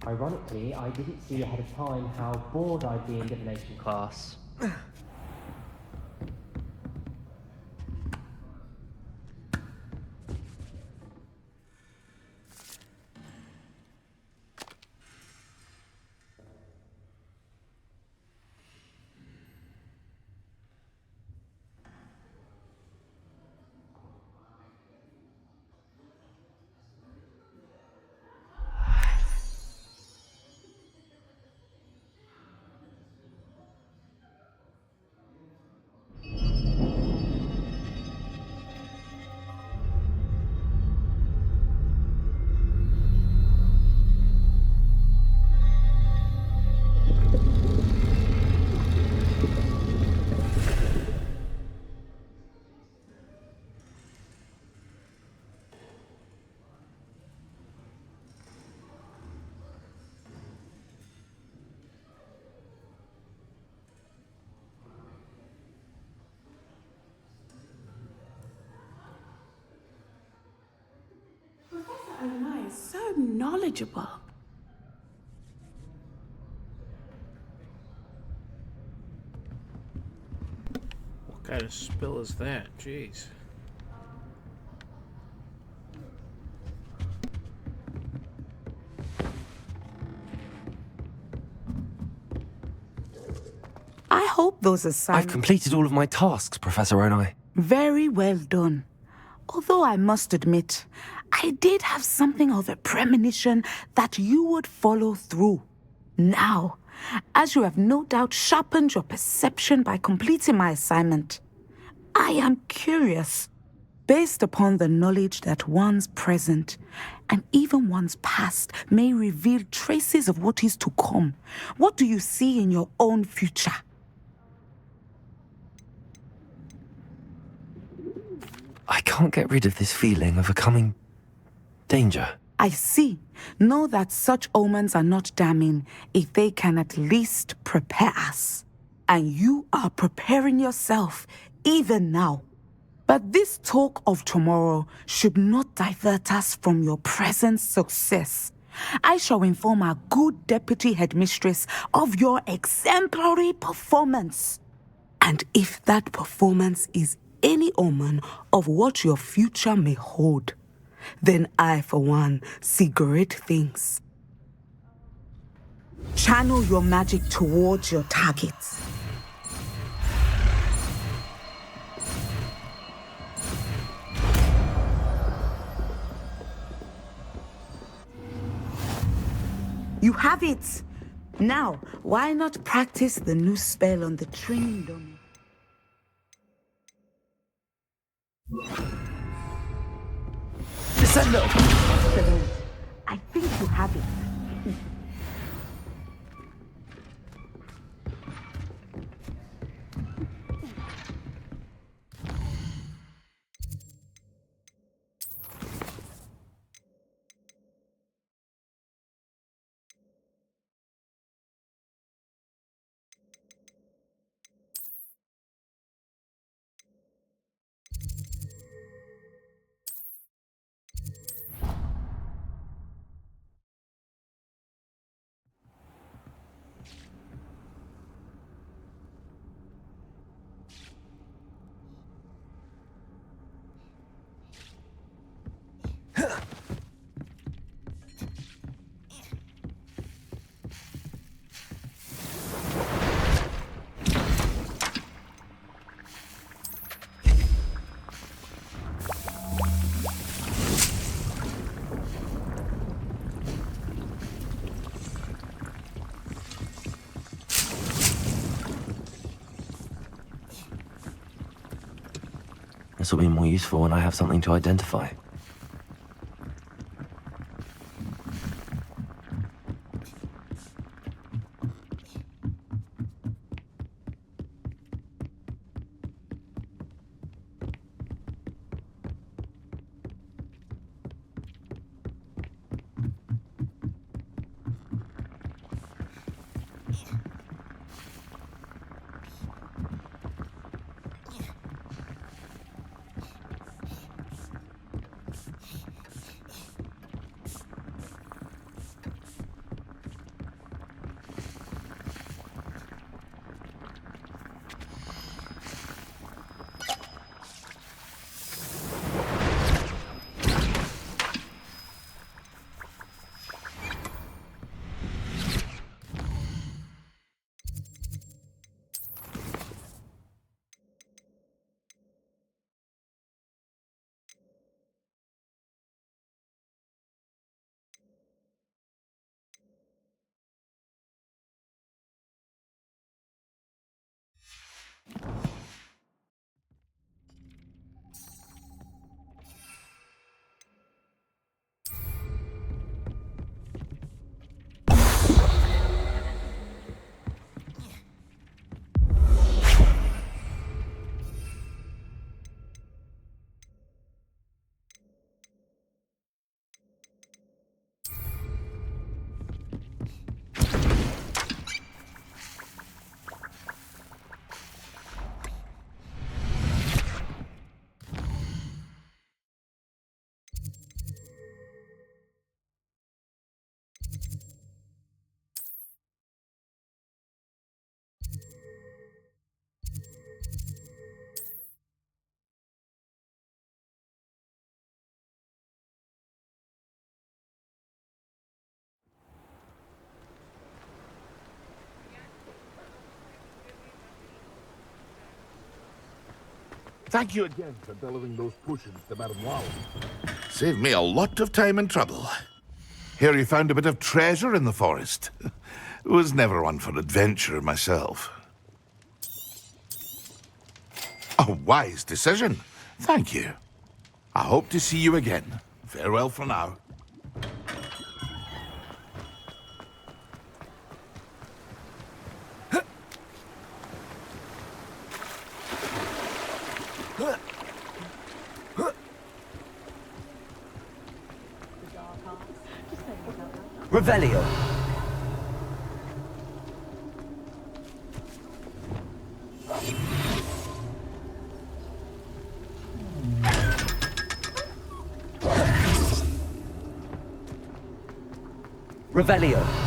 Ironically, I didn't see ahead of time how bored I'd be in divination class. Onai is so knowledgeable. What kind of spell is that? Jeez. I hope those assignments... I've completed all of my tasks, Professor Onai. Very well done. Although I must admit, I did have something of a premonition that you would follow through. Now, as you have no doubt sharpened your perception by completing my assignment, I am curious, based upon the knowledge that one's present and even one's past may reveal traces of what is to come. What do you see in your own future? I can't get rid of this feeling of a coming danger. I see. Know that such omens are not damning if they can at least prepare us. And you are preparing yourself, even now. But this talk of tomorrow should not divert us from your present success. I shall inform our good deputy headmistress of your exemplary performance. And if that performance is any omen of what your future may hold, then I, for one, see great things. Channel your magic towards your targets. You have it! Now, why not practice the new spell on the training dummy? Descendo! Excellent. I think you have it. will be more useful when I have something to identify. Thank you again for delivering those potions to Madame Wow. Saved me a lot of time and trouble. Hear you found a bit of treasure in the forest. Was never one for adventure myself. A wise decision. Thank you. I hope to see you again. Farewell for now. Revelio. Revelio.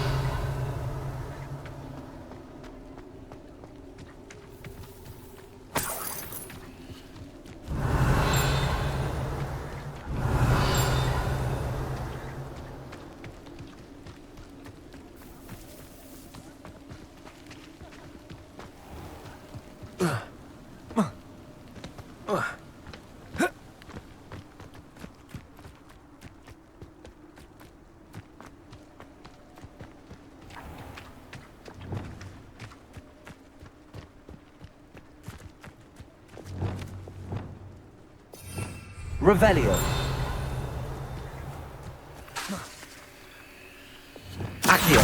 Revelio. Accio.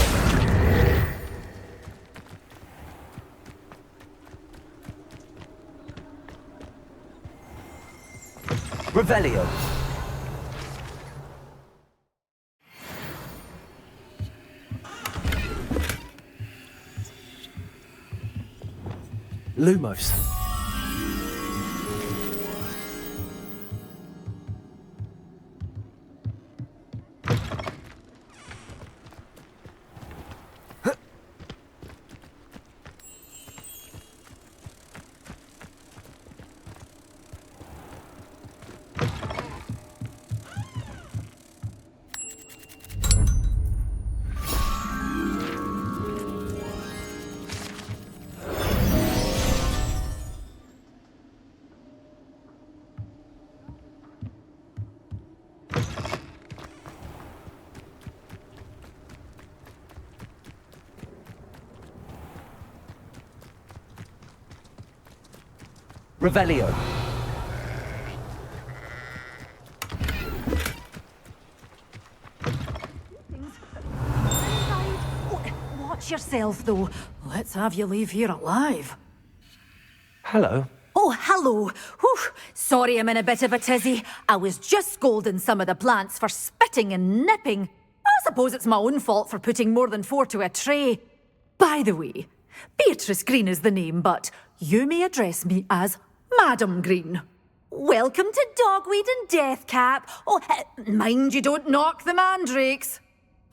Revelio. Lumos. Revelio. yourself, though. Let's have you leave here alive. Hello. Oh, hello. Whew. Sorry I'm in a bit of a tizzy. I was just scolding some of the plants for spitting and nipping. I suppose it's my own fault for putting more than 4 to a tray. By the way, Beatrice Green is the name, but you may address me as Madam Green. Welcome to Dogweed and Deathcap. Oh, mind you don't knock the mandrakes.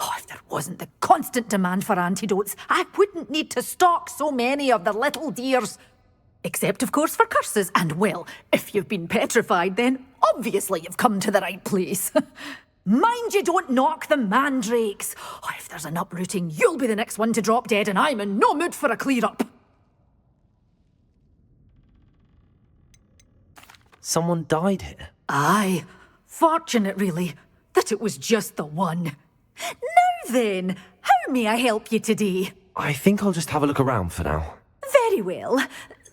Oh, if there wasn't the constant demand for antidotes, I wouldn't need to stock so many of the little dears. Except, of course, for curses. And, well, if you've been petrified, then obviously you've come to the right place. Mind you don't knock the mandrakes. Oh, if there's an uprooting, you'll be the next one to drop dead, and I'm in no mood for a clear-up. Someone died here. Aye. Fortunate, really, that it was just the one. Now then, how may I help you today? I think I'll just have a look around for now. Very well.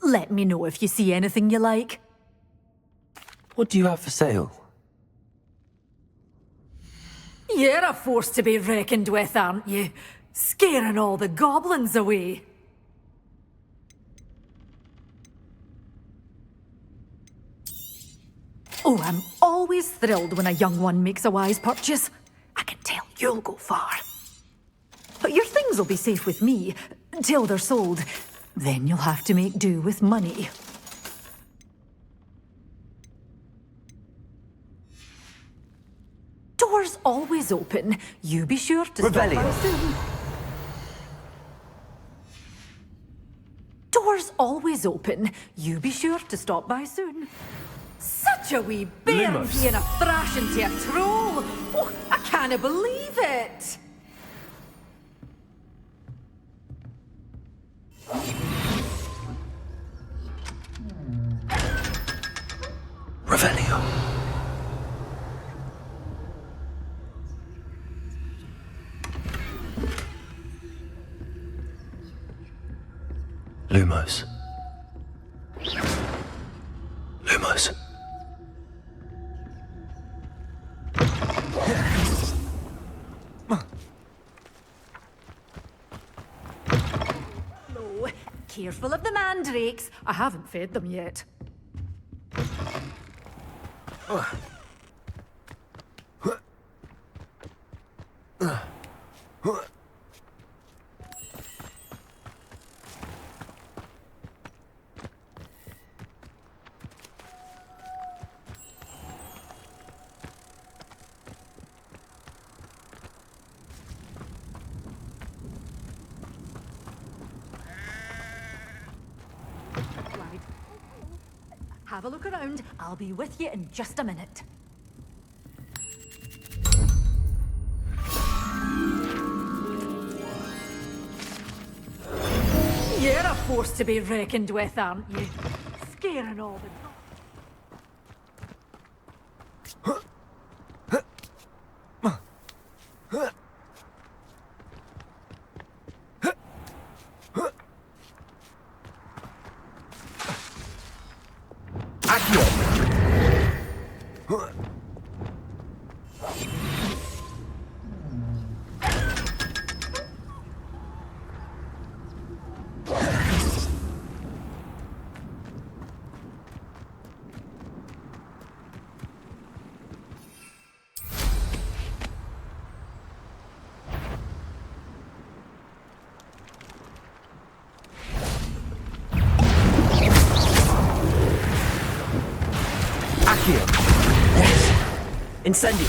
Let me know if you see anything you like. What do you have for sale? You're a force to be reckoned with, aren't you? Scaring all the goblins away. Oh, I'm always thrilled when a young one makes a wise purchase. I can tell you'll go far. But your things will be safe with me, till they're sold. Then you'll have to make do with money. Doors always open. You be sure to stop by soon. Doors always open. You be sure to stop by soon. Such a wee bairn Lumos. being a thrashing to a troll. Oh, I can't believe it. Revelio. Lumos. Lumos. No, careful of the mandrakes. I haven't fed them yet. Right. Have a look around. I'll be with you in just a minute. You're a force to be reckoned with, aren't you? Scaring all the... Incendio.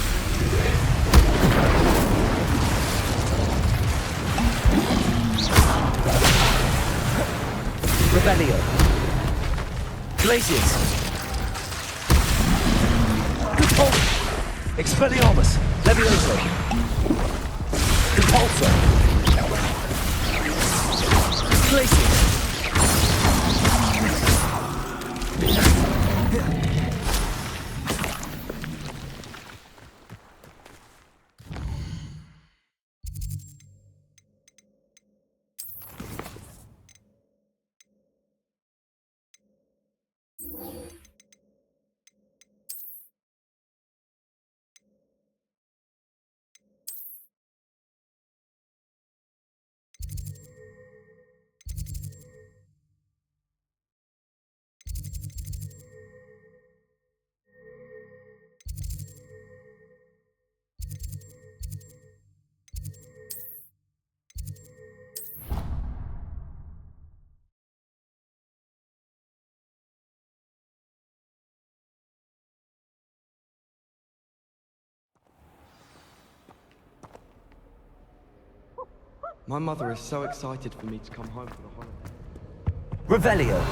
Rebellion. Glaciers. Expelliarmus. Levioso. Repulsor. Glaciers. My mother is so excited for me to come home for the holiday. Revelio.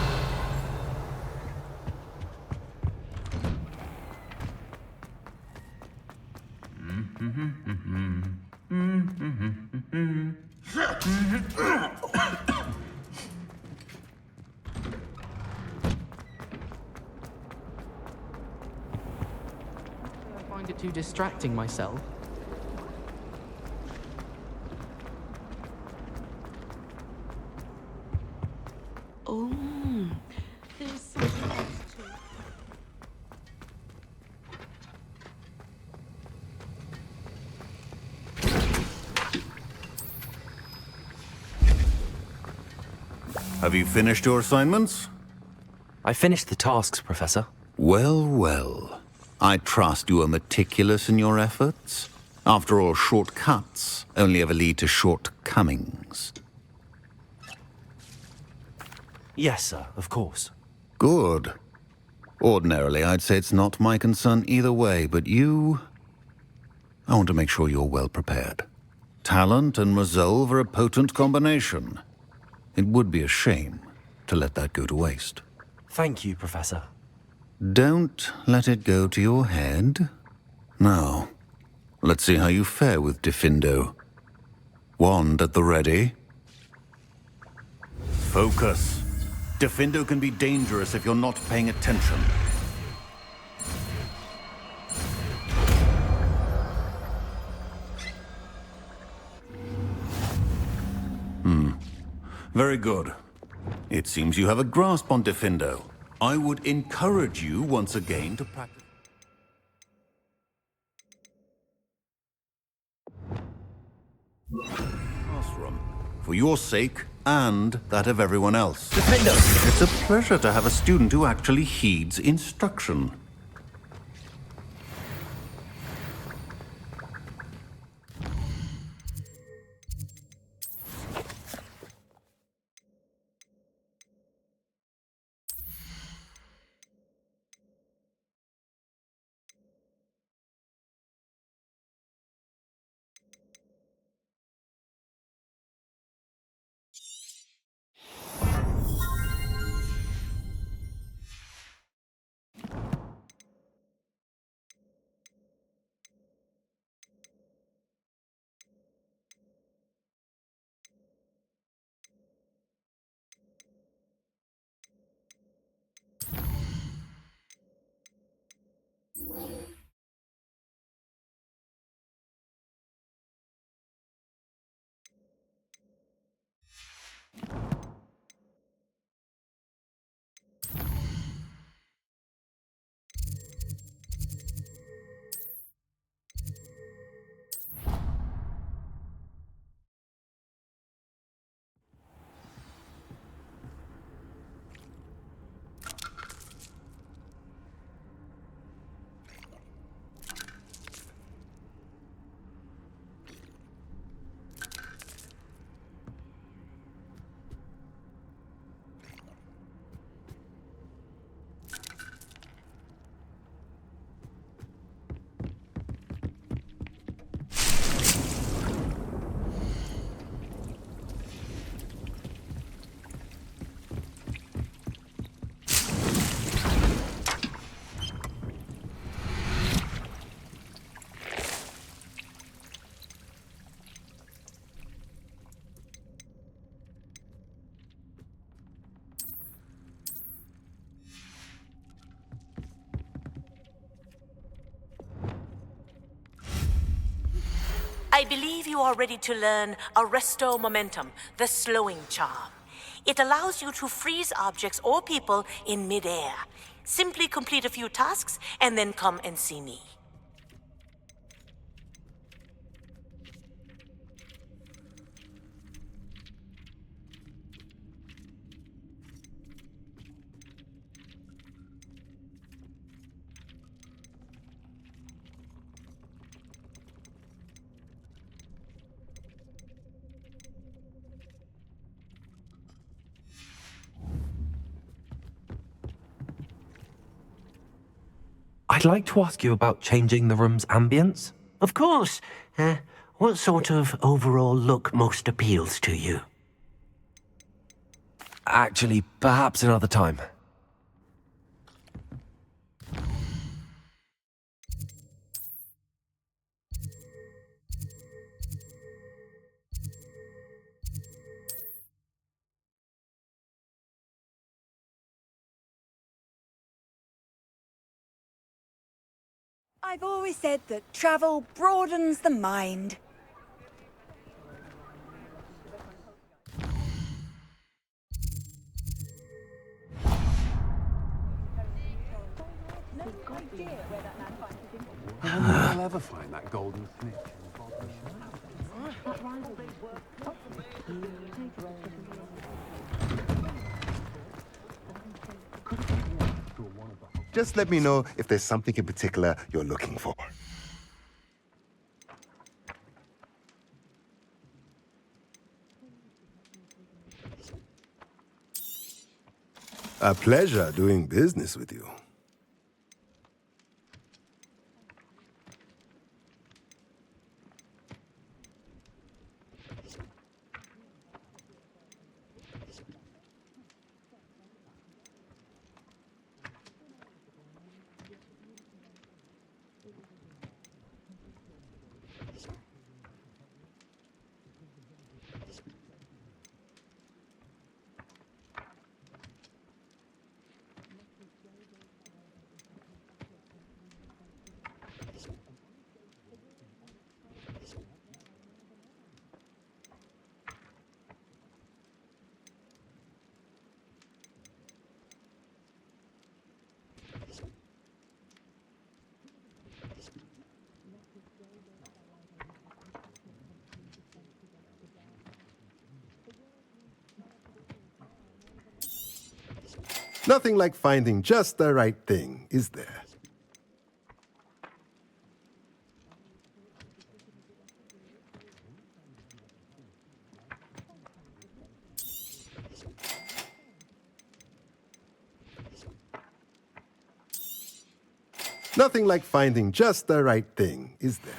I find it too distracting myself. Oh, there's something else too. Have you finished your assignments? I finished the tasks, Professor. Well, well. I trust you are meticulous in your efforts. After all, shortcuts only ever lead to shortcomings. Yes, sir, of course. Good. Ordinarily, I'd say it's not my concern either way, but you... I want to make sure you're well prepared. Talent and resolve are a potent combination. It would be a shame to let that go to waste. Thank you, Professor. Don't let it go to your head. Now, let's see how you fare with Diffindo. Wand at the ready. Focus. Diffindo can be dangerous if you're not paying attention. Very good. It seems you have a grasp on Diffindo. I would encourage you once again to practice. Classroom. For your sake and that of everyone else. Diffindo! It's a pleasure to have a student who actually heeds instruction. I believe you are ready to learn Arresto Momentum, the slowing charm. It allows you to freeze objects or people in midair. Simply complete a few tasks and then come and see me. I'd like to ask you about changing the room's ambience. Of course. What sort of overall look most appeals to you? Actually, perhaps another time. I've always said that travel broadens the mind. I wonder if I'll ever find that golden snitch. Just let me know if there's something in particular you're looking for. A pleasure doing business with you. Nothing like finding just the right thing, is there? Nothing like finding just the right thing, is there?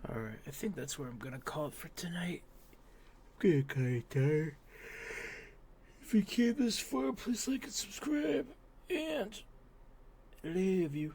Alright, I think that's where I'm gonna call it for tonight. I'm getting kinda tired. If you came this far, please like and subscribe. And I love you.